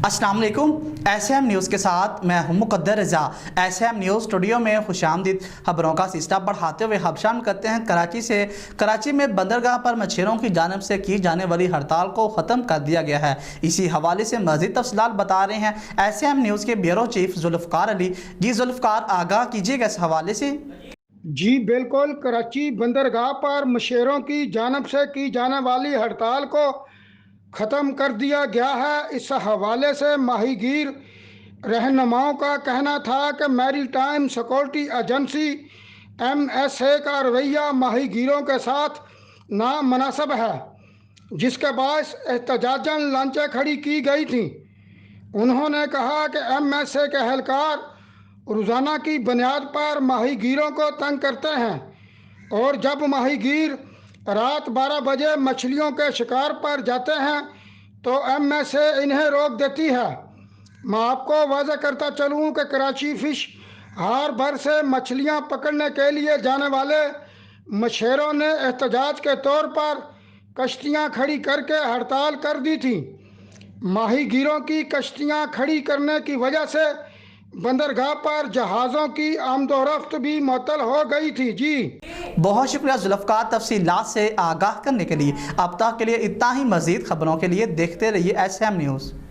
अस्सलाम वालेकुम। SM news के साथ मैं हूं मुक़द्दर रज़ा। SM न्यूज़ स्टूडियो में खुशामदीद। खबरों का सिलसिला बढ़ाते हुए हम शामिल करते हैं कराची से। कराची में बंदरगाह पर मछुआरों की जानिब से की जाने वाली हड़ताल को ख़त्म कर दिया गया है। इसी हवाले से मज़ीद तफ़सीलात बता रहे हैं SM न्यूज़ के ब्यूरो चीफ जुल्फ़कार अली। जी जुल्फ़कार, आगाह कीजिएगा इस हवाले से। जी बिल्कुल, कराची बंदरगाह पर मछुआरों की जानिब से की जाने वाली हड़ताल को ख़त्म कर दिया गया है। इस हवाले से माहीगीर रहनुमाओं का कहना था कि मैरीटाइम सिक्योरिटी एजेंसी MSA का रवैया माहीगीरों के साथ नामुनासिब है, जिसके बायस एहतजाजन लांचें खड़ी की गई थीं। उन्होंने कहा कि MSA के एहलकार रोज़ाना की बुनियाद पर माहीगीरों को तंग करते हैं और जब माहीगीर रात 12 बजे मछलियों के शिकार पर जाते हैं तो MSA इन्हें रोक देती है। मैं आपको वाज़ह करता चलूँ कि कराची फ़िश हार्बर से मछलियां पकड़ने के लिए जाने वाले मछुआरों ने एहतजाज के तौर पर कश्तियां खड़ी करके हड़ताल कर दी थी। माहीगीरों की कश्तियां खड़ी करने की वजह से बंदरगाह पर जहाज़ों की आमदोरफ्त भी मुअत्तल हो गई थी। जी बहुत शुक्रिया जुल्फ़कार, तफसीलात से आगाह करने के लिए। अब तक के लिए इतना ही। मज़ीद खबरों के लिए देखते रहिए SM न्यूज़।